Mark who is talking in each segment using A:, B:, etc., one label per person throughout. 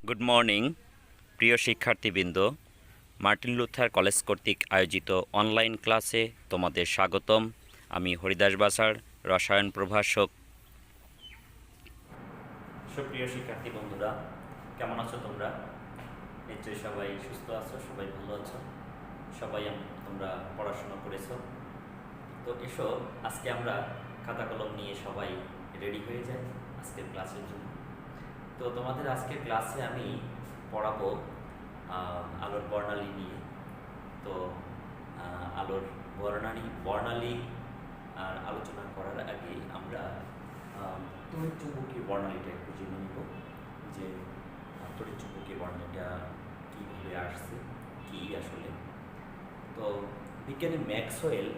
A: Good morning প্রিয় শিক্ষার্থীবৃন্দ। Martin Luther college কর্তৃক আয়োজিত অনলাইন ক্লাসে তোমাদের স্বাগতম। আমি হরিদাস বাসার রসায়ন প্রভাষক। সুপ্রিয় শিক্ষার্থী বন্ধুরা, কেমন আছো তোমরা? নিশ্চয়ই সবাই সুস্থ আছো, সবাই ভালো আছো, সবাই তোমরা পড়াশোনা করেছো। তো এসো আজকে আমরা খাতা কলম নিয়ে সবাই রেডি হয়ে যাই আজকের ক্লাসের জন্য। তো তোমাদের আজকের ক্লাসে আমি পড়াবো আলোর বর্ণালী নিয়ে। তো আলোর বর্ণালী আর আলোচনা করার আগে আমরা তড়িৎচুম্বকীয় বর্ণালীটা একটু জেনে নিব যে তড়িৎচুম্বকীয় বর্ণালীটা কীভাবে আসছে, কী আসলে। তো বিজ্ঞানী ম্যাক্সওয়েল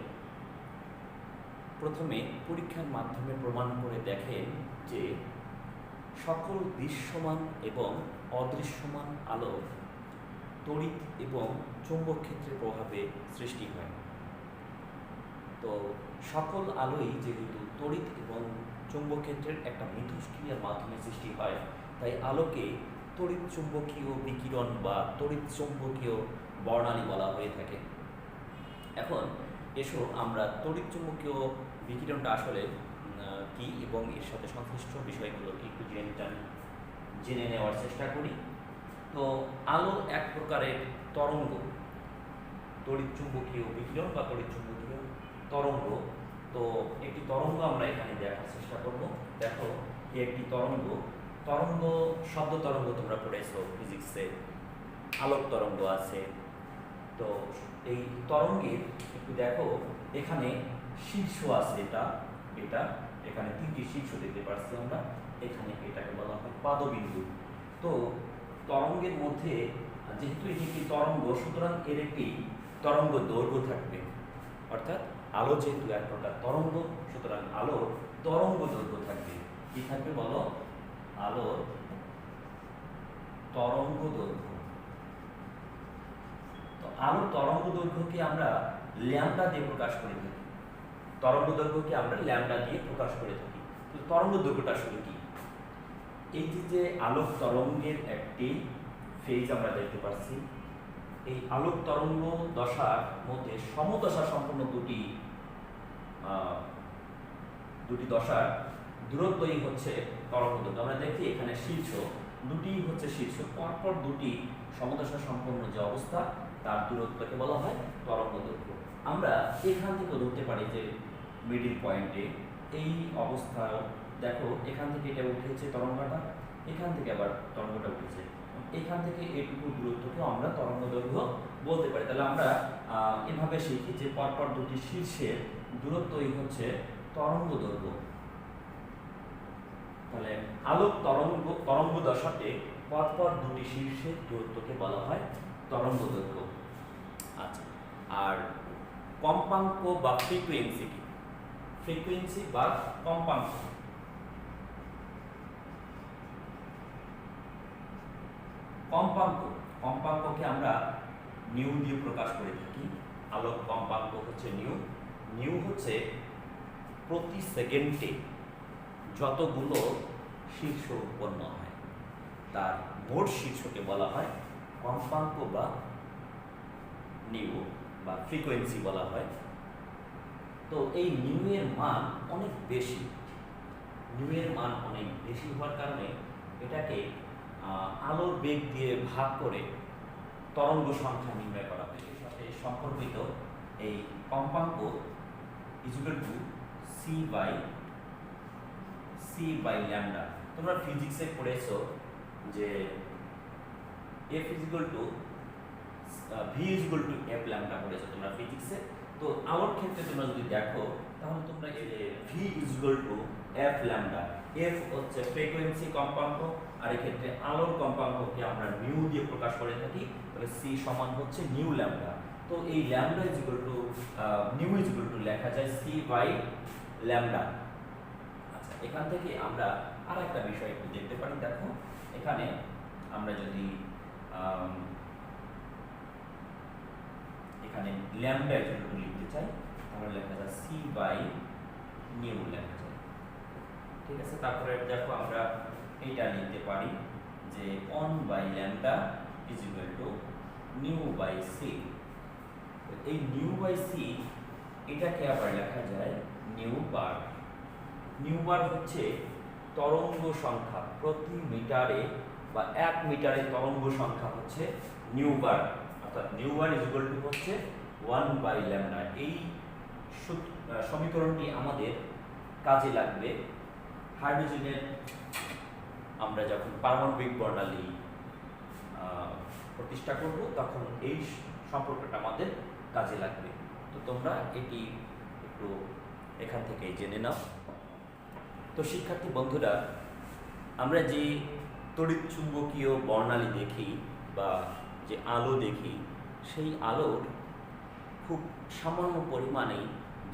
A: প্রথমে পরীক্ষার মাধ্যমে প্রমাণ করে দেখেন যে সকল দৃশ্যমান এবং অদৃশ্যমান আলো তড়িৎ এবং চৌম্বক ক্ষেত্রের প্রভাবে সৃষ্টি হয়। তো সকল আলোই যেহেতু তড়িৎ এবং চৌম্বক ক্ষেত্রের একটা মিথস্ক্রিয়ার মাধ্যমে সৃষ্টি হয়, তাই আলোকে তড়িৎ চুম্বকীয় বিকিরণ বা তড়িৎ চৌম্বকীয় বর্ণালী বলা হয়ে থাকে। এখন এসো আমরা তড়িৎ চুম্বকীয় বিকিরণটা আসলে কি এবং এর সাথে সংশ্লিষ্ট বিষয়গুলো একটু জেনে নেওয়ার চেষ্টা করি। তো আলো এক প্রকারের তরঙ্গ, তড়িৎ চুম্বকীয় বিকিরণ বা তড়িৎ চুম্বকীয় তরঙ্গ। তো একটি তরঙ্গ আমরা এখানে দেখার চেষ্টা করব। দেখো একটি তরঙ্গ শব্দ তরঙ্গ তোমরা পড়েছো ফিজিক্সে, আলোক তরঙ্গ আছে। তো এই তরঙ্গের একটু দেখো, এখানে শীর্ষ আছে, এটা এখানে তিনটি শীর্ষ দেখতে পাচ্ছি আমরা। এখানে এটাকে বলা হয় পাদবিন্দু। তো তরঙ্গের মধ্যে যেহেতু এটি একটি তরঙ্গ, সুতরাং এর একটি তরঙ্গ দৈর্ঘ্য থাকবে। অর্থাৎ আলো যেহেতু এক প্রকার তরঙ্গ, সুতরাং আলোর তরঙ্গ দৈর্ঘ্য থাকবে। কি থাকবে বলো? আলোর তরঙ্গ দৈর্ঘ্য। তো আলোর তরঙ্গ দৈর্ঘ্যকে আমরা ল্যাম্ডা দিয়ে প্রকাশ করে থাকি। তরঙ্গ দৈর্ঘ্যকে আমরা ল্যাম্ডা দিয়ে প্রকাশ করে থাকি। তো তরঙ্গ দৈর্ঘ্যটা আসলে কি? এই যে আলোক তরঙ্গের একটি ফেজ আমরা দেখতে পাচ্ছি, এই আলোক তরঙ্গ দশার মধ্যে সমদশা সম্পন্ন দুটি দশার দূরত্বই হচ্ছে তরঙ্গ দৈর্ঘ্য। আমরা দেখি এখানে দুটি হচ্ছে শীর্ষ, পরপর দুটি সমদশা সম্পন্ন যে অবস্থা, তার দূরত্বকে বলা হয় তরঙ্গ দৈর্ঘ্য। আমরা এখান থেকে ধরতে পারি যে মিডিল পয়েন্টে এই অবস্থা, দেখো এখান থেকে এটা উঠেছে তরঙ্গটা, এখান থেকে আবার তরঙ্গটা উঠেছে, এখান থেকে এইটুকু দূরত্বকে আমরা তরঙ্গ দৈর্ঘ্য বলতে পারি। তাহলে আমরা এভাবে শিখি যে পরপর দুটি শীর্ষের দূরত্বই হচ্ছে তরঙ্গ দৈর্ঘ্য। তাহলে আলোক তরঙ্গ দশাতে পরপর দুটি শীর্ষের দূরত্বকে বলা হয় তরঙ্গ দৈর্ঘ্য। আচ্ছা, আর কম্পাঙ্ক বা ফ্রিকোয়েন্সি কি? ফ্রিকোয়েন্সি বা কম্পাঙ্ক। কম্পাঙ্ককে আমরা নিউ দিয়ে প্রকাশ করে থাকি। আলোক কম্পাঙ্ক হচ্ছে নিউ হচ্ছে প্রতি সেকেন্ডে যতগুলো শীর্ষ উৎপন্ন হয়, তার মোট শীর্ষকে বলা হয় কম্পাঙ্ক বা নিউ বা ফ্রিকোয়েন্সি বলা হয়। তো এই নিউ এর মান অনেক বেশি। হওয়ার কারণে এটাকে আলোর বেগ দিয়ে ভাগ করে তরঙ্গ সংখ্যা নির্ণয় করা হয়। এর সাথে সম্পর্কিত এই কম্পাঙ্ক equal to c by lambda. তোমরা ফিজিক্সে পড়েছো যে f equal to v equal to f lambda পড়েছো তোমরা ফিজিক্সে। তো আলোর ক্ষেত্রে তোমরা যদি দেখো, তাহলে তোমরা এই যে v equal to f lambda, f হচ্ছে ফ্রিকোয়েন্সি কম্পাঙ্ক, আর এই ক্ষেত্রে আলোর কম্পাঙ্ককে আমরা নিউ দিয়ে প্রকাশ করে থাকি। তাহলে সি সমান হচ্ছে নিউ ল্যাম্ডা। তো এই lambda equal to nu equal to লেখা যায় সি বাই ল্যাম্ডা। আচ্ছা, এখান থেকে আমরা আর একটা বিষয় একটু দেখতে পারি। দেখো এখানে আমরা যদি এখানে ল্যাম্ডা ইকুয়াল টু লিখতে চাই, তাহলে লেখা যায় সি বাই নিউ লেখা যায়। ঠিক আছে, তারপরে দেখো আমরা এইটা লিখতে পারি যে 1/λ ইজ ইকুয়াল টু নিউ/সি। এই নিউ/সি এটাকে আবার লেখা যায় নিউ/বার। নিউ/বার হচ্ছে তরঙ্গ সংখ্যা প্রতি মিটারে বা 1 মিটারে তরঙ্গ সংখ্যা হচ্ছে নিউ/বার, অর্থাৎ নিউ/বার ইজ ইকুয়াল টু হচ্ছে 1/λ। এই সমীকরণটি আমাদের কাজে লাগবে হাইড্রোজেনের আমরা যখন পারমাণবিক বর্ণালী প্রতিষ্ঠা করব তখন এই সম্পর্কটা আমাদের কাজে লাগবে। তো তোমরা এটি একটু এখান থেকে জেনে নাও। তো শিক্ষার্থী বন্ধুরা, আমরা যে তড়িৎ চুম্বকীয় বর্ণালী দেখি বা যে আলো দেখি, সেই আলোর খুব সামান্য পরিমাণেই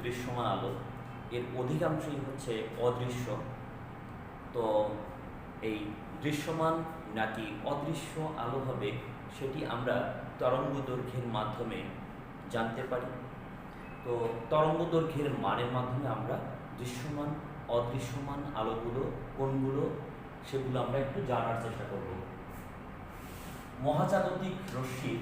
A: দৃশ্যমান আলো, এর অধিকাংশই হচ্ছে অদৃশ্য। তো এই দৃশ্যমান নাকি অদৃশ্য আলো হবে সেটি আমরা তরঙ্গ দৈর্ঘ্যের মাধ্যমে জানতে পারি। তো তরঙ্গ দৈর্ঘ্যের মানের মাধ্যমে আমরা দৃশ্যমান অদৃশ্যমান আলোগুলো কোনগুলো সেগুলো আমরা একটু জানার চেষ্টা করব। মহাজাগতিক রশ্মির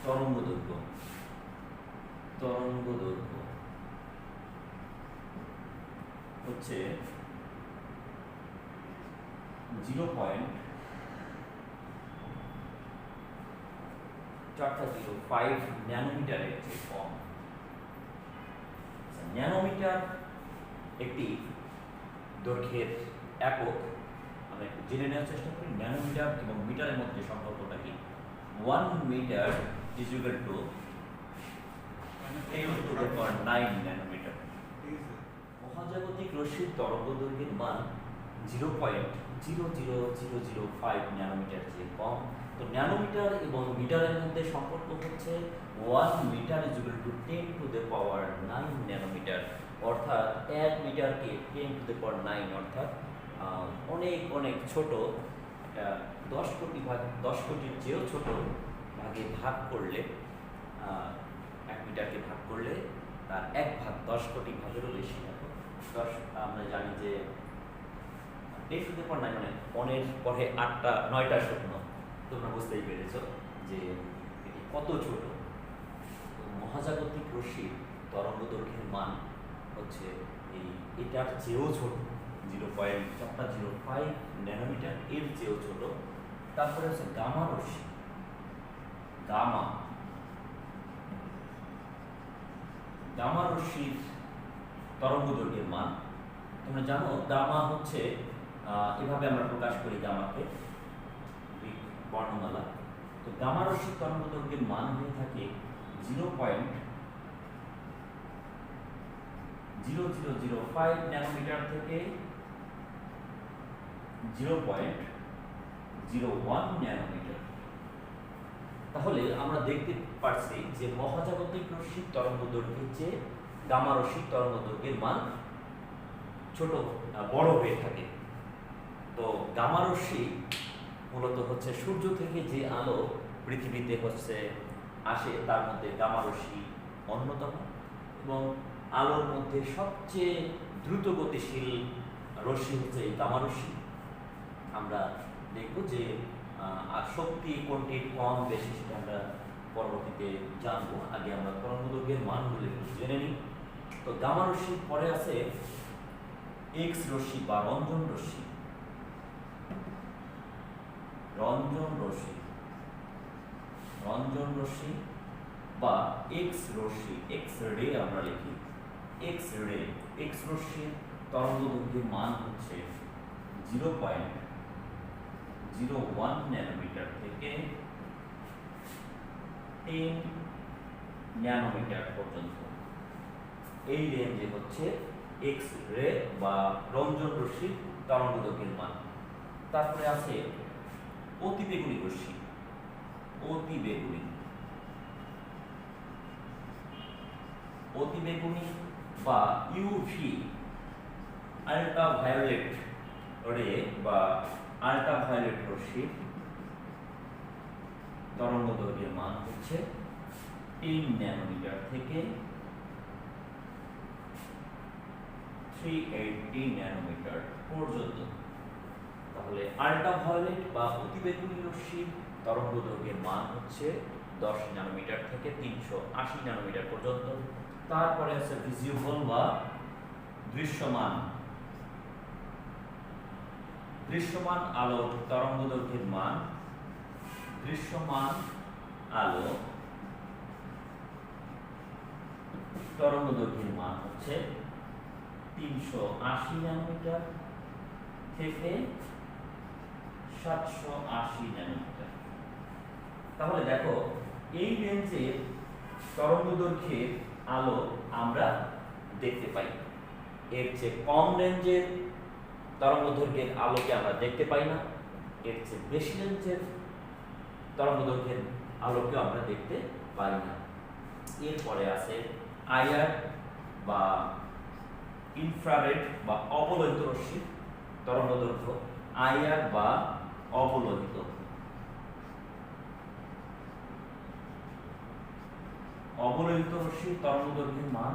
A: তরঙ্গ দৈর্ঘ্য হচ্ছে 0.405 ন্যানোমিটারের চেয়ে কম। ন্যানোমিটার একটি দৈর্ঘ্যের একক। আমরা একটু জেনে নেওয়ার চেষ্টা করি ন্যানোমিটার এবং মিটারের মধ্যে সম্পর্কটা কি। 1 metre is equal to 10⁹ nanometre. মহাজাগতিক রশ্মির তরঙ্গ দৈর্ঘ্যের মান 0.00005 ন্যানোমিটার চেয়ে কম। তো ন্যানোমিটার এবং মিটারের মধ্যে সম্পর্ক হচ্ছে 1 metre is equal to 10⁹ nanometre, অর্থাৎ 1 মিটারকে 10⁹, অর্থাৎ অনেক অনেক ছোট। 10 কোটির চেয়েও ছোট ভাগে ভাগ করলে 1 মিটারকে ভাগ করলে তার 1/10 10 কোটি ভাগেরও বেশি। আমরা জানি যে 10⁹ মানে 1-এর পরে 9টা শূন্য। তোমরা বুঝতেই পেরেছ যে এটি কত ছোট। মহাজাগতিক রশ্মির তরঙ্গ দৈর্ঘ্যের মান হচ্ছে এটার চেয়েও ছোট, 0.405 ন্যানোমিটার, এর চেয়েও ছোট। তারপরে হচ্ছে গামা রশ্মি। গামা রশ্মির তরঙ্গ দৈর্ঘ্যের মান তোমরা জানো, গামা হচ্ছে এভাবে আমরা প্রকাশ করি গামাকে, বর্ণমালা। তো গামা রশ্মির তরঙ্গ দৈর্ঘ্যের মান হয়ে থাকে 0.0005 ন্যানোমিটার থেকে 0.01 ন্যানোমিটার। তাহলে আমরা দেখতে পাচ্ছি যে মহাজাগতিক রশ্মির তরঙ্গ দৈর্ঘ্যের চেয়ে গামা রশ্মির তরঙ্গ দৈর্ঘ্যের মান বড় হয়ে থাকে। তো গামা রশ্মি মূলত হচ্ছে সূর্য থেকে যে আলো পৃথিবীতে আসে তার মধ্যে গামা রশ্মি অন্যতম, এবং আলোর মধ্যে সবচেয়ে দ্রুত গতিশীল রশ্মি হচ্ছে এই গামা রশ্মি। আমরা দেখব যে শক্তি কোনটির কম বেশি সেটা আমরা পরবর্তীতে জানবো। আগে আমরা তরঙ্গ দৈর্ঘ্যের মানগুলো একটু জেনে নিই। তো গামা রশ্মির পরে আছে এক্স রশ্মি বা রঞ্জন রশ্মি। রঞ্জন রশ্মি বা এক্স রশ্মি, এক্স রে আমরা লিখি, এক্স রশ্মির তরঙ্গ দৈর্ঘ্যের মান হচ্ছে 0.01 ন্যানোমিটার থেকে 10 ন্যানোমিটার পর্যন্ত। এই রেঞ্জে হচ্ছে এক্স রে বা রঞ্জন রশ্মির তরঙ্গ দৈর্ঘ্যের মান। তারপরে আছে অতিবেগুনি রশ্মি। অতিবেগুনি বা ইউভি, আল্ট্রাভায়োলেট রে বা আল্ট্রাভায়োলেট রশ্মির তরঙ্গ দৈর্ঘ্যের মান হচ্ছে 10 ন্যানোমিটার থেকে 380 ন্যানোমিটার পর্যন্ত। তাহলে আল্ট্রাভায়োলেট বা অতিবেগুনি রশ্মির তরঙ্গদৈর্ঘ্যের মান হচ্ছে 10 ন্যানোমিটার থেকে 380 ন্যানোমিটার পর্যন্ত। তারপরে আছে ভিজিবল বা দৃশ্যমান আলোর তরঙ্গদৈর্ঘ্যের মান, দৃশ্যমান আলো তরঙ্গদৈর্ঘ্যের মান হচ্ছে 380 ন্যানোমিটার থেকে 780 ন্যানোমিটার। তাহলে দেখো এই রেঞ্জের তরঙ্গদৈর্ঘ্যের আলো আমরা দেখতে পাই, এর চেয়ে কম রেঞ্জের তরঙ্গদৈর্ঘ্যের আলোকে আমরা দেখতে পাই না, এর চেয়ে বেশি রেঞ্জের তরঙ্গদৈর্ঘ্যের আলোকে আমরা দেখতে পাই না। এরপরে আছে আইআর বা ইনফ্রারেড বা অবলোহিত রশ্মির তরঙ্গদৈর্ঘ্য। আইআর বা অবলোহিত রশ্মির তরঙ্গদৈর্ঘ্যের মান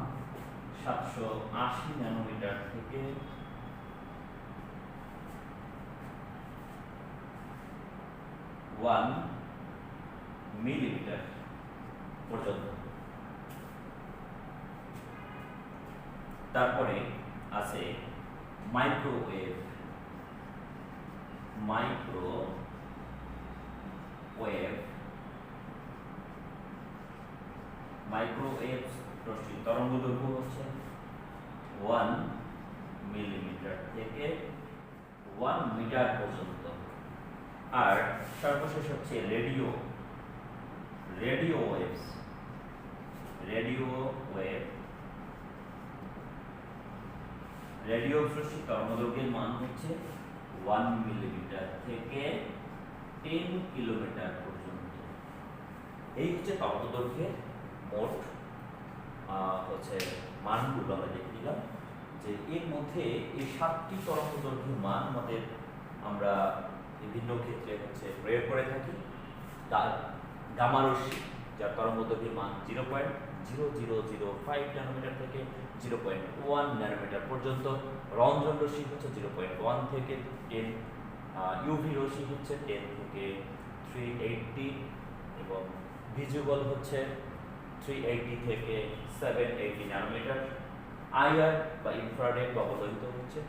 A: 780 ন্যানোমিটার থেকে 1 মিলিমিটার পর্যন্ত। তারপরে আছে মাইক্রোওয়েভ রশ্মির তরঙ্গদৈর্ঘ্য হচ্ছে 1 মিলিমিটার থেকে 1 মিটার পর্যন্ত। আর সর্বশেষ হচ্ছে রেডিও রশ্মির তরঙ্গদৈর্ঘ্যের মান হচ্ছে 1 মিলিমিটার থেকে 10 কিলোমিটার পর্যন্ত। এই হচ্ছে তরঙ্গদৈর্ঘ্যের মোট হচ্ছে মানগুলো আমরা দেখে নিলাম, যে এর মধ্যে এই 7টি তরঙ্গদৈর্ঘ্যের মান আমাদের আমরা বিভিন্ন ক্ষেত্রে হচ্ছে প্রয়োগ করে থাকি। তার গামা রশ্মি যার তরঙ্গদৈর্ঘ্যের মান 0.0005 ন্যানোমিটার থেকে 0.1 ন্যানোমিটার পর্যন্ত। রঞ্জন রশ্মি হচ্ছে 0.1 থেকে 10, ইউভি রশ্মি হচ্ছে 10 থেকে 380 এবং ভিজিবল হচ্ছে 380 থেকে 780 ন্যানোমিটার। আইআর বা ইনফ্রারেড বা অবলোহিত হচ্ছে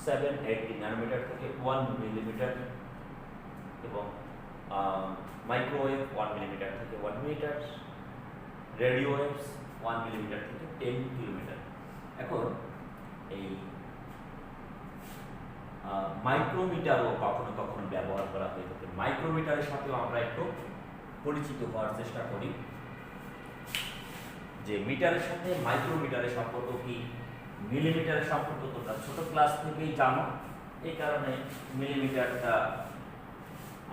A: 780 ন্যানোমিটার থেকে 1 মিলিমিটার এবং মাইক্রোওয়েভ 1 মিলিমিটার থেকে 1 মিটার, রেডিও ওয়েভস 1 মিলিমিটার থেকে 10 কিলোমিটার। এখন এই মাইক্রোমিটারও কখনো কখনো ব্যবহার করা হয়ে থাকে। মাইক্রোমিটারের সাথেও আমরা একটু পরিচিত হওয়ার চেষ্টা করি, যে মিটারের সাথে মাইক্রোমিটারের সম্পর্ক কি। মিলিমিটারের সম্পর্ক তোমরা ছোট ক্লাস থেকেই জানো, এই কারণে মিলিমিটারটা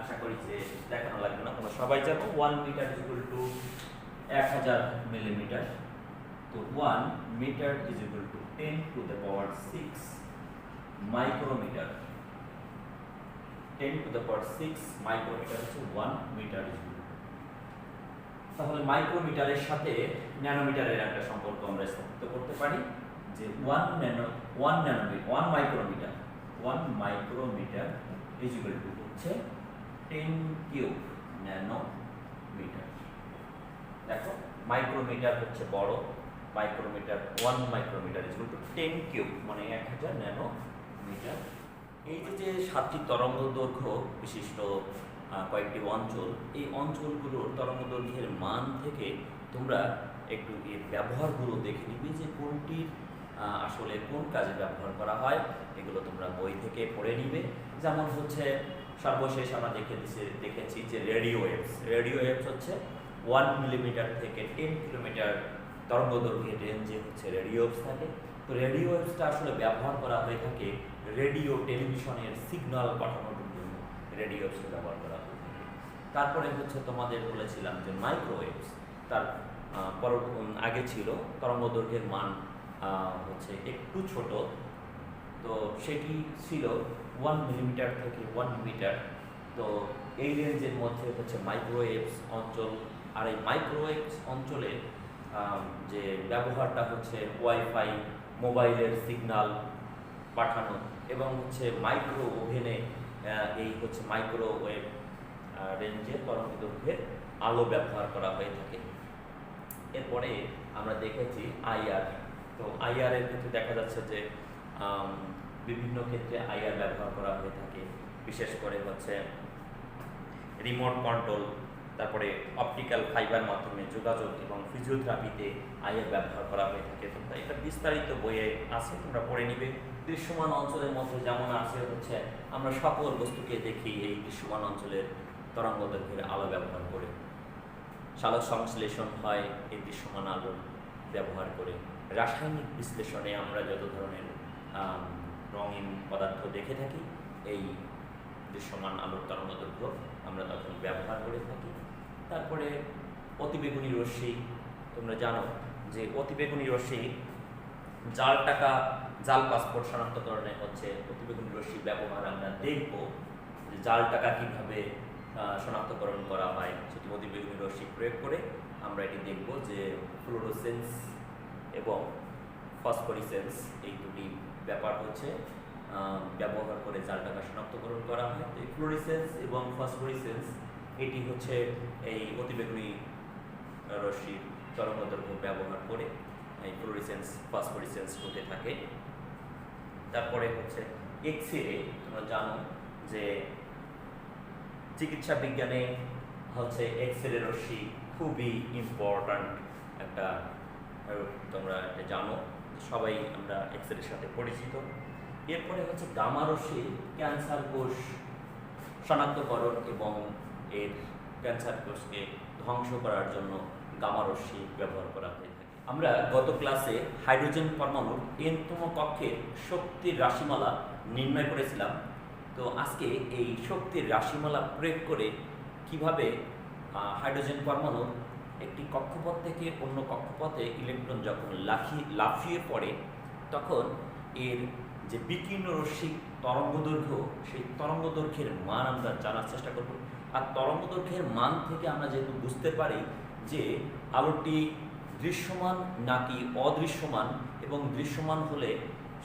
A: আশা করি যে দেখানো লাগবে না, তোমরা সবাই জানো। 1 metre is equal to 1000 millimetre. তো 1 metre is equal to 10 to the power 6 micrometre. 10 to the power 6 micrometre হচ্ছে 1 মিটার ইজ ইকুয়াল টু। তাহলে মাইক্রোমিটারের সাথে ন্যানোমিটারের একটা সম্পর্ক আমরা স্থাপিত করতে পারি, যে 1 মাইক্রোমিটার ইজ ইকুয়াল টু হচ্ছে 10 কিউব ন্যানোমিটার। দেখো মাইক্রোমিটার হচ্ছে বড়, 1 micrometre is equal to 10 cube মানে 1000 ন্যানোমিটার। এই যে 7টি তরঙ্গদৈর্ঘ্য বিশিষ্ট কয়েকটি অঞ্চল, এই অঞ্চলগুলোর তরঙ্গদৈর্ঘ্যের মান থেকে তোমরা একটু এর ব্যবহারগুলো দেখে নিবে, যে কোনটির আসলে কোন কাজে ব্যবহার করা হয়, এগুলো তোমরা বই থেকে পড়ে নিবে। যেমন হচ্ছে সর্বশেষ আমরা দেখেছি যে রেডিও ওয়েভস হচ্ছে 1 মিলিমিটার থেকে 10 কিলোমিটার তরঙ্গদৈর্ঘ্যের রেঞ্জে হচ্ছে রেডিও ওয়েভস থাকে। তো রেডিও ওয়েভসটা আসলে ব্যবহার করা হয়ে থাকে রেডিও টেলিভিশনের সিগন্যাল পাঠানোর জন্য, রেডিও ওয়েভস ব্যবহার করা হয়ে থাকে। তারপরে হচ্ছে তোমাদের বলেছিলাম যে মাইক্রোওয়েভস, তার আগে ছিল তরঙ্গদৈর্ঘ্যের মান হচ্ছে একটু ছোট, তো সেটি ছিল 1 মিলিমিটার থেকে 1 মিটার। তো এই রেঞ্জের মধ্যে হচ্ছে মাইক্রোওয়েভস অঞ্চল আর এই মাইক্রোওয়েভ অঞ্চলে যে ব্যবহারটা হচ্ছে ওয়াইফাই, মোবাইলের সিগন্যাল পাঠানো এবং হচ্ছে মাইক্রো ওভেনে এই হচ্ছে মাইক্রোওয়েভ রেঞ্জের তরঙ্গদৈর্ঘ্যের আলো ব্যবহার করা হয়ে থাকে। এরপরে আমরা দেখেছি আইআর। তো আইআর এর ক্ষেত্রে দেখা যাচ্ছে যে বিভিন্ন ক্ষেত্রে আইআর ব্যবহার করা হয়ে থাকে, বিশেষ করে হচ্ছে রিমোট কন্ট্রোল, তারপরে অপটিক্যাল ফাইবার মাধ্যমে যোগাযোগ এবং ফিজিওথেরাপিতে আইআর ব্যবহার করা হয়ে থাকে। তোমরা এটা বিস্তারিত বইয়ে আছে, তোমরা পড়ে নিবে। দৃশ্যমান অঞ্চলের মধ্যে যেমন আছে হচ্ছে আমরা সকল বস্তুকে দেখি এই দৃশ্যমান অঞ্চলের তরঙ্গদৈর্ঘ্যের আলো ব্যবহার করে। সালোক সংশ্লেষণ হয় এই দৃশ্যমান আলো ব্যবহার করে। রাসায়নিক বিশ্লেষণে আমরা যত ধরনের রঙিন পদার্থ দেখে থাকি এই দৃশ্যমান আলোর তরঙ্গদৈর্ঘ্য আমরা তখন ব্যবহার করে থাকি। তারপরে অতিবেগুনি রশ্মি, তোমরা জানো যে অতিবেগুনি রশ্মি জাল পাসপোর্ট শনাক্তকরণে হচ্ছে অতিবেগুনি রশ্মি ব্যবহার আমরা দেখব যে জাল টাকা কীভাবে শনাক্তকরণ করা হয়, সেটি অতিবেগুনি রশ্মি প্রয়োগ করে আমরা এটি দেখব যে ফ্লোরোসেন্স এবং ফসফোরিসেন্স এই দুটি ব্যাপার হচ্ছে ব্যবহার করে জাল টাকা শনাক্তকরণ করা হয়। তো এই ফ্লোরিসেন্স এবং ফসফোরিসেন্স এটি হচ্ছে এই অতিবেগুনি রশ্মির তরঙ্গদৈর্ঘ্য ব্যবহার করে এই ফ্লোরিসেন্স ফসফোরিসেন্স হতে থাকে। তারপরে হচ্ছে এক্স রে, তোমরা জানো যে চিকিৎসা বিজ্ঞানে হচ্ছে এক্স রে রশ্মি খুবই ইম্পর্ট্যান্ট একটা, তোমরা এটা জানো, সবাই আমরা এক্স রের সাথে পরিচিত। এরপরে হচ্ছে গামা রশ্মি ক্যান্সার কোষ শনাক্তকরণ এবং এর ক্যান্সার কোষকে ধ্বংস করার জন্য গামা রশ্মি ব্যবহার করা হয়ে থাকে। আমরা গত ক্লাসে হাইড্রোজেন পরমাণুর এনতম কক্ষের শক্তির রাশিমালা নির্ণয় করেছিলাম। তো আজকে এই শক্তির রাশিমালা প্রয়োগ করে কিভাবে হাইড্রোজেন পরমাণুর একটি কক্ষপথ থেকে অন্য কক্ষপথে ইলেকট্রন যখন লাফিয়ে পড়ে তখন এর যে বিকীর্ণ রশ্মির তরঙ্গদৈর্ঘ্য, সেই তরঙ্গদৈর্ঘ্যের মান আমরা জানার চেষ্টা করব। আর তরঙ্গদৈর্ঘ্যের মান থেকে আমরা যেহেতু বুঝতে পারি যে আলোটি দৃশ্যমান নাকি অদৃশ্যমান, এবং দৃশ্যমান হলে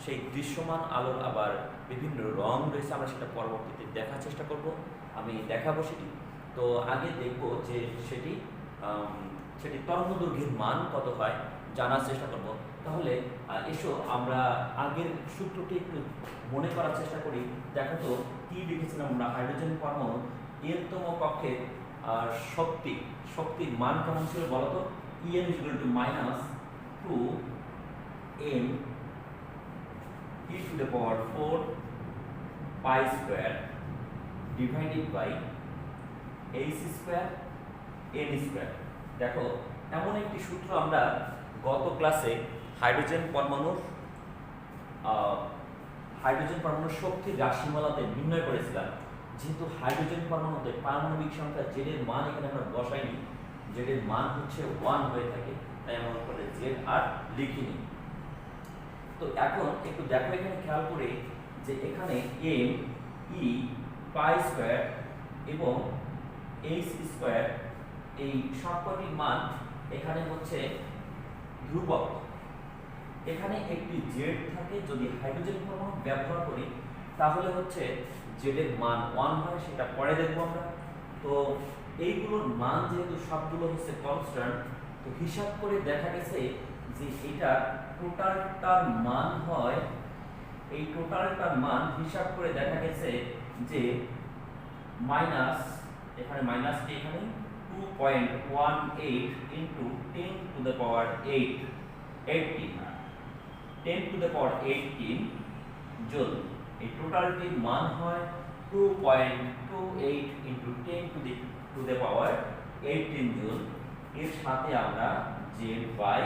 A: সেই দৃশ্যমান আলোর আবার বিভিন্ন রং রয়েছে, আমরা সেটা পরবর্তীতে দেখার চেষ্টা করব, আমি দেখাবো সেটি। তো আগে দেখব যে সেটি তরঙ্গদৈর্ঘ্যের মান কত হয় জানার চেষ্টা করব। তাহলে এসো আমরা আগের সূত্রটি একটু মনে করার চেষ্টা করি। দেখো তো কি লিখেছিলাম আমরা, হাইড্রোজেন পরমাণু এনতম কক্ষের শক্তির মান কেমন ছিল বলো তো? En = -2m e⁴ pi square divided by h² n square। দেখো এমন একটি সূত্র আমরা গত ক্লাসে হাইড্রোজেন পরমাণুর শক্তির রাশিমালাতে নির্ণয় করেছিলাম। যেহেতু হাইড্রোজেন পরমাণুতে পারমাণবিক সংখ্যা z এর মান এখানে আমরা বসাইনি, z এর মান হচ্ছে 1 হয়ে থাকে, তাই আমরা করে z আর লিখিনি। তো এখন একটু দেখো, এখানে খেয়াল করে যে এখানে m e pi স্কয়ার এবং h স্কয়ার এই সবকটির মান এখানে হচ্ছে ধ্রুবক। এখানে একটি z থাকে, যদি হাইড্রোজেন পরমাণু ব্যবহার করি তাহলে হচ্ছে z এর মান 1 হয়, সেটা পরে দেখব আমরা। তো এইগুলোর মান যেহেতু সবগুলো হচ্ছে কনস্ট্যান্ট, তো হিসাব করে দেখা গেছে যে এটা টোটালটার মান হয়, এই টোটালটার মান হিসাব করে দেখা গেছে যে মাইনাস, এখানে মাইনাস টি এখানে 2.18 into 10 to the power 18 joule. এই টোটালটির মান হয় 2.28 into 10 to the power 18 joule. এর সাথে আমরা z by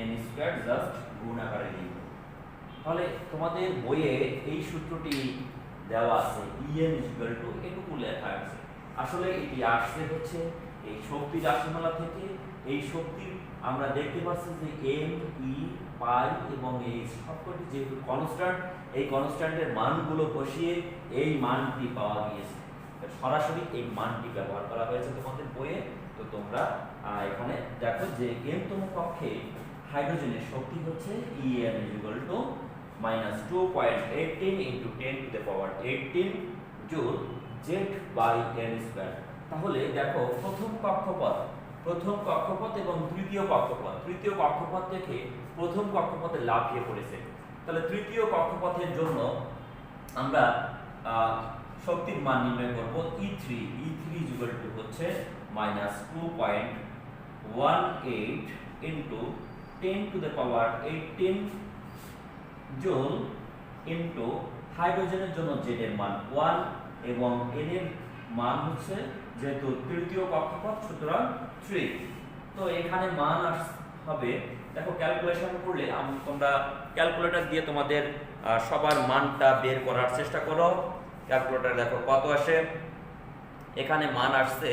A: n square just গুণ আকারে লিখব। তাহলে তোমাদের বইয়ে এই সূত্রটি দেওয়া আছে, En এটুকু লেখা আছে। আসলে এটি আসছে হচ্ছে এই শক্তি রাশিমালা থেকে। এই শক্তির আমরা দেখতে পাচ্ছি যে m, e, পাই এবং h সবকটি যেহেতু কনস্ট্যান্ট, এই কনস্ট্যান্টের মানগুলো বসিয়ে এই মানটি পাওয়া গিয়েছে। সরাসরি এই মানটি ব্যবহার করা হয়েছে তোমাদের বইয়ে। তো তোমরা এখানে দেখো যে n তম কক্ষে হাইড্রোজেনের শক্তি হচ্ছে En -2.18 × 10⁻18 জুল Z/n²। তাহলে দেখো প্রথম কক্ষপথ এবং তৃতীয় কক্ষপথ থেকে প্রথম কক্ষপথে লাফিয়ে পড়েছে। তাহলে তৃতীয় কক্ষপথের জন্য আমরা শক্তির মান নির্ণয় করব E3 হচ্ছে -2.18 × 10⁻18 জুল ইনটু হাইড্রোজেনের জন্য Z এর মান 1 এবং N এর মান হচ্ছে যেহেতু তৃতীয় কক্ষপথ সুতরাং 3। তো এখানে মান হবে, দেখো ক্যালকুলেশন করলে তোমরা ক্যালকুলেটর দিয়ে তোমাদের সবার মানটা বের করার চেষ্টা করো। ক্যালকুলেটর দেখো কত আসে, এখানে মান আসছে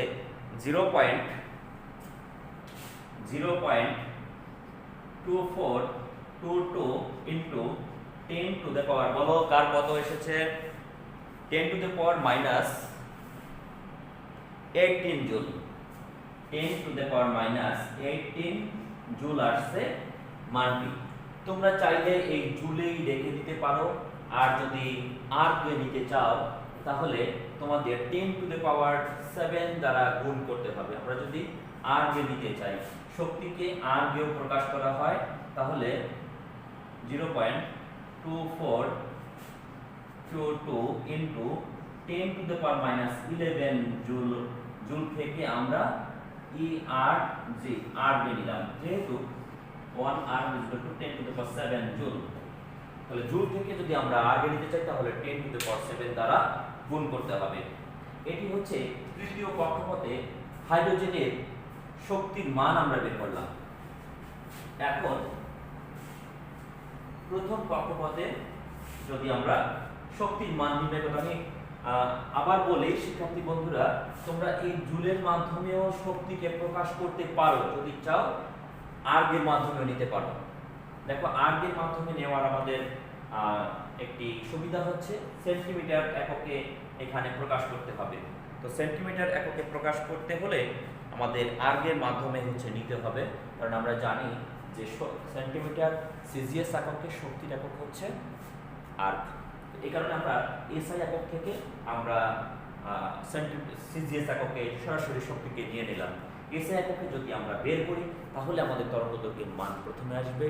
A: 0.2422 ইনটু 10⁻, বলো কার কত এসেছে, 10⁻18 জুল, 10⁻18 জুল আসছে মানটি। তোমরা চাইলে এই জুলেই রেখে দিতে পারো, আর যদি আর দিয়ে নিতে চাও তাহলে তোমাদের 10⁻7 দ্বারা গুণ করতে হবে। আমরা যদি আর দিয়ে নিতে চাই, শক্তিকে আর দিয়েও প্রকাশ করা হয়, তাহলে 0.2422 ইনটু 10⁻11 জুল থেকে আমরা আর দিয়ে নিলাম, যেহেতু 1R = 10⁻7 জুল। তাহলে জুল থেকে যদি আমরা আর নিতে চাই তাহলে 10⁻7 দ্বারা গুণ করতে হবে। এটি হচ্ছে তৃতীয় কক্ষপথে হাইড্রোজেনের শক্তির মান আমরা বের করলাম। এখন প্রথম কক্ষপথে যদি আমরা শক্তির মান নির্ণয় করতে, আমি আবার বলি শিক্ষার্থী বন্ধুরা, তোমরা এই জুলের মাধ্যমেও শক্তিকে প্রকাশ করতে পারো, যদি চাও আর এর মাধ্যমে নিতে পারো। দেখো আর এর মাধ্যমে নেওয়ার আমাদের একটি সুবিধা হচ্ছে সেন্টিমিটার এককে এখানে প্রকাশ করতে হবে। তো সেন্টিমিটার এককে প্রকাশ করতে হলে আমাদের আর এর মাধ্যমে নিতে হবে, কারণ আমরা জানি যে সেন্টিমিটার সিজিএস এককে শক্তির একক হচ্ছে আর্ক। এই কারণে আমরা এসআই একক থেকে আমরা সিজিএস এককে সরাসরি শক্তিকে নিয়ে নিলাম। এসআই এককে যদি আমরা বের করি তাহলে আমাদের তরঙ্গদৈর্ঘ্যের মান প্রথমে আসবে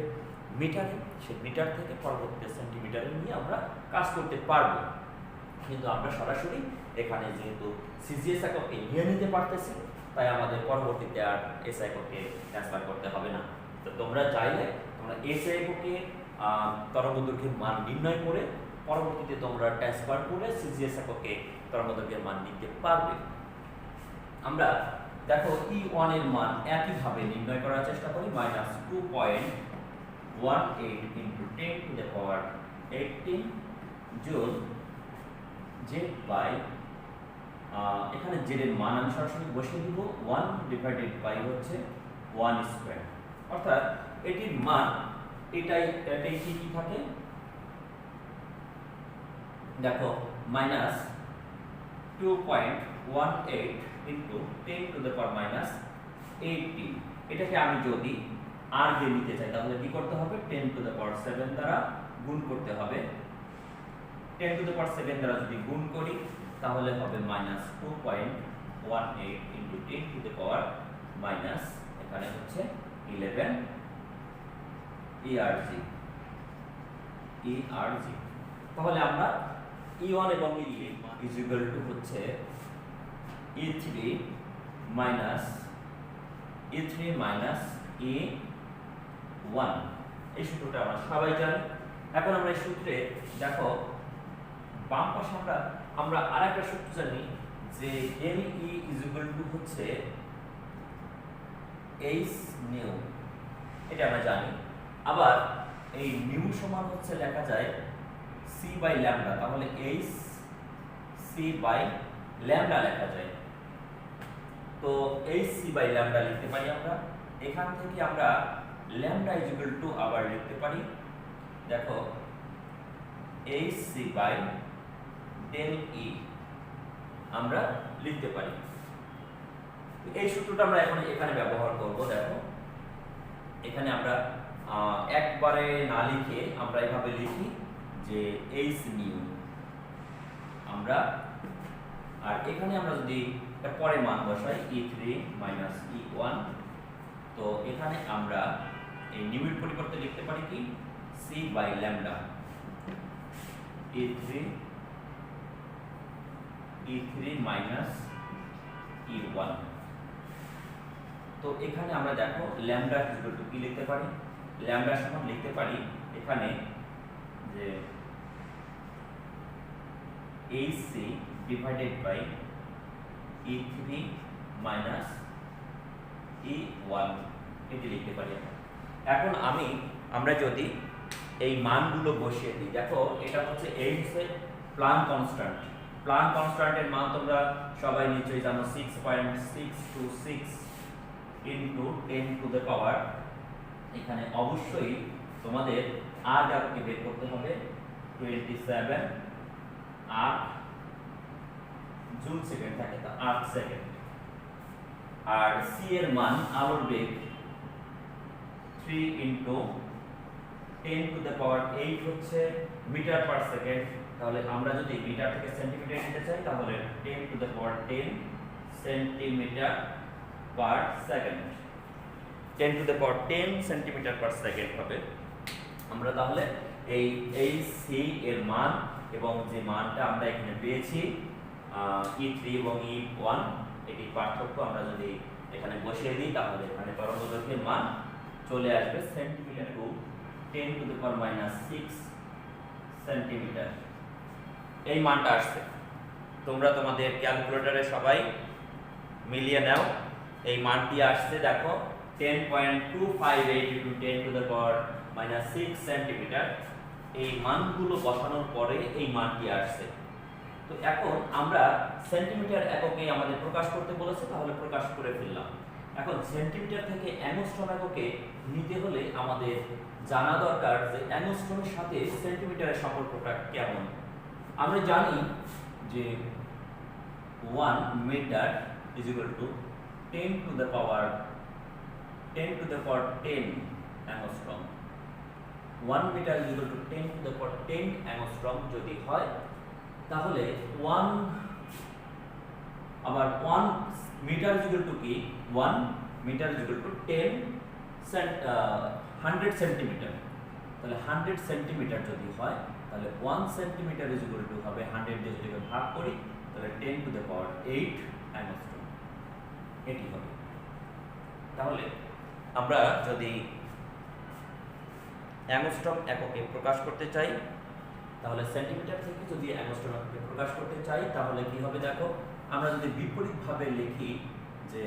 A: মিটারে, সেই মিটার থেকে পরবর্তীতে সেন্টিমিটারে নিয়ে আমরা কাজ করতে পারবো। কিন্তু আমরা সরাসরি এখানে যেহেতু সিজিএস এককে নিয়ে নিতে পারতেছি, তাই আমাদের পরবর্তীতে আর এসআই এককে ট্রান্সফার করতে হবে না। তো তোমরা চাইলে তোমরা এসআই এককে তরঙ্গদৈর্ঘ্যের মান নির্ণয় করে পরবর্তীতে তোমরা ট্রান্সফার করে সিজিএস এককে তরঙ্গদৈর্ঘ্যের মান নিতে পারবে। আমরা দেখো E1 এর মান একইভাবে নির্ণয় করার চেষ্টা করি, -2.18 × 10⁻18 জুল Z/, এখানে Z এর মান আমি সরাসরি বসিয়ে দিব, 1/, হচ্ছে 1², অর্থাৎ এটির মান এটাই কি থাকে, দেখো -2.18 × 10⁻18। এটাকে আমি যদি আর দিয়ে নিতে চাই তাহলে কি করতে হবে, 10⁻7 দ্বারা গুণ করতে হবে। 10⁻7 দ্বারা যদি গুণ করি তাহলে হবে -2.18 × 10⁻, এখানে হচ্ছে 11 ERG। তাহলে আমরা E1 এবং E3 হচ্ছে E3 E1, এই সূত্রটা আমরা সবাই জানি। এখন আমরা এই সূত্রে দেখো বাম পাশে আমরা আরেকটা সূত্র জানি যে LE হচ্ছে hν, এটা আমরা জানি। আবার এই নিউ সমান হচ্ছে লেখা যায় c/λ, তাহলে hc/λ লেখা যায়। তো hc/λ লিখতে পারি আমরা, এখান থেকে আমরা λ আবার লিখতে পারি, দেখো hc/ΔE আমরা লিখতে পারি। এই সূত্রটা আমরা এখন এখানে ব্যবহার করব। দেখো এখানে আমরা একবারে না লিখে আমরা এভাবে লিখি যে এইচ নিউ আমরা, আর এখানে আমরা যদি এর পরে মান বসাই E3 মাইনাস E1, তো এখানে আমরা এই নিউ এর পরিবর্তে লিখতে পারি কি C by lambda E3 minus E1। তো এখানে আমরা দেখো ল্যামডা ইকুয়াল টু কি লিখতে পারি, ল্যামডা সমান লিখতে পারি এখানে যে AC divided by E3 minus E1 এটি লিখতে পারি আমরা। এখন আমরা যদি এই মানগুলো বসিয়ে দিই, দেখো এটা হচ্ছে এই হচ্ছে প্ল্যাঙ্ক কনস্ট্যান্ট। প্ল্যাঙ্ক কনস্ট্যান্টের মান তোমরা সবাই নিশ্চয়ই জানো 6.626 ইনটু 10 টু দ্য পাওয়ার, এখানে অবশ্যই তোমাদের আর কে বের করতে হবে 27 8 জুল সেকেন্ড থাকে, তো 8 সেকেন্ড। আর সি এর মান আলোর বেগ 3 ইনটু 10 টু দ্য পাওয়ার 8 হচ্ছে মিটার পার সেকেন্ড। তাহলে আমরা যদি মিটার থেকে সেন্টিমিটার নিতে চাই তাহলে 10 to the power 10 centimetre per second, 10 to the power 10 centimetre per second হবে। আমরা তাহলে এই সি এর মান এবং যে মানটা আমরা এখানে পেয়েছি E3 এবং E1 এটি পার্থক্য আমরা যদি এখানে বসিয়ে দিই তাহলে এখানে তরঙ্গ দৈর্ঘ্যের মান চলে আসবে centimetre to 10 to the power minus 6 centimetre. এই মানটা আসছে, তোমরা তোমাদের ক্যালকুলেটরে সবাই মিলিয়ে নাও। এই মানটি আসছে দেখো 10.258 into 10 to the power minus 6 centimetre. এই মানগুলো বসানোর পরে এই মানটি আসছে। তো এখন আমরা সেন্টিমিটার এককে আমাদের প্রকাশ করতে বলেছে, তাহলে প্রকাশ করে ফেললাম। এখন সেন্টিমিটার থেকে অ্যাংস্ট্রম এককে নিতে হলে আমাদের জানা দরকার যে অ্যাংস্ট্রমের সাথে সেন্টিমিটারের সম্পর্কটা কেমন। আমরা জানি যে 1 metre is equal to 10 to the power 10 angstrom. 1 metre is equal to 10 to the power 10 angstrom যদি হয়, তাহলে 1 মিটার ইজ ইকুয়াল টু কি 1 metre is equal to 100 centimetre. তাহলে 100 সেন্টিমিটার যদি হয় তাহলে 1 সেন্টিমিটার ইজ ইকুয়াল টু হবে 100 দিয়ে যদি ভাগ করি তাহলে 10 টু দ্য পাওয়ার 8 অ্যাংস্ট্রম এটি হবে। তাহলে আমরা যদি অ্যাংস্ট্রম এককে প্রকাশ করতে চাই, তাহলে সেন্টিমিটার থেকে যদি অ্যাংস্ট্রম এককে প্রকাশ করতে চাই তাহলে কি হবে দেখো, আমরা যদি বিপরীতভাবে লিখি যে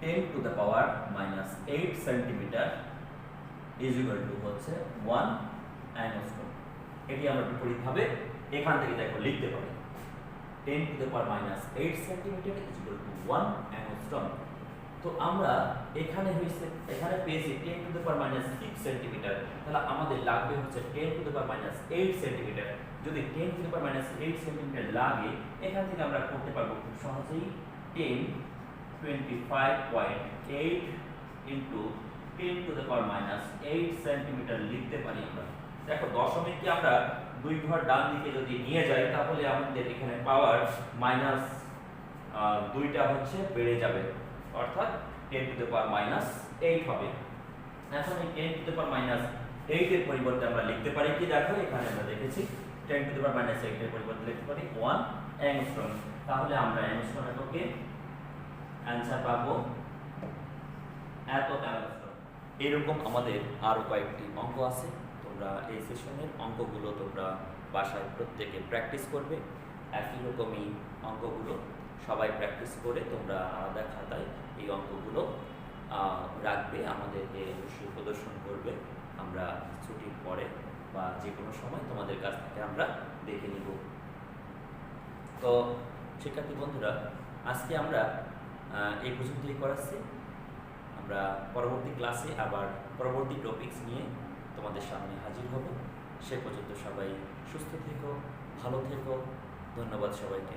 A: 10 to the power minus 8 centimetre is equal two হচ্ছে 1 অ্যাংস্ট্রম। এটি আমরা বিপরীতভাবে এখান থেকে দেখো লিখতে পারি 10 to the power minus 8 centimetre is equal two 1 angstrom. তো আমরা এখানে পেয়েছি 10 to the power minus 6 centimetre, তাহলে আমাদের লাগবে হচ্ছে 10 to the power minus 8 centimetre. যদি 10 to the power minus 8 centimetre লাগে, এখান থেকে আমরা করতে পারবো খুব সহজেই 25.8 into 10 to the power minus 8 centimetre লিখতে পারি আমরা। দেখো দশমিককে আমরা দুই ঘর ডান দিকে যদি নিয়ে যাই তাহলে আমাদের এখানে পাওয়ার মাইনাস দুইটা হচ্ছে বেড়ে যাবে, অর্থাৎ 10 টু দ্য পাওয়ার মাইনাস 8 হবে। এখন এই 10 টু দ্য পাওয়ার মাইনাস 8 এর পরিবর্তে আমরা লিখতে পারি কি, দেখো এখানে আমরা দেখেছি 10 টু দ্য পাওয়ার মাইনাস 8 এর পরিবর্তে লিখতে পারি 1 অ্যাংস্ট্রম। তাহলে আমরা অ্যাংস্ট্রম এককে অ্যানসার পাবো এত অ্যাংস্ট্রম। এরকম আমাদের আরো কয়েকটি অঙ্ক আছে, তোমরা এই সেশনের অঙ্কগুলো তোমরা বাসায় প্রত্যেকে প্র্যাকটিস করবে। একই রকমই অঙ্কগুলো সবাই প্র্যাকটিস করে তোমরা আলাদা খাতায় এই অঙ্কগুলো রাখবে, আমাদেরকে অবশ্যই প্রদর্শন করবে। আমরা ছুটির পরে বা যে কোনো সময় তোমাদের কাছ থেকে আমরা দেখে নিব। তো শিক্ষার্থী বন্ধুরা, আজকে আমরা এই পর্যন্তই করাচ্ছি। আমরা পরবর্তী ক্লাসে আবার পরবর্তী টপিকস নিয়ে তোমাদের সামনে হাজির হব। সে পর্যন্ত সবাই সুস্থ থেকো, ভালো থেকো। ধন্যবাদ সবাইকে।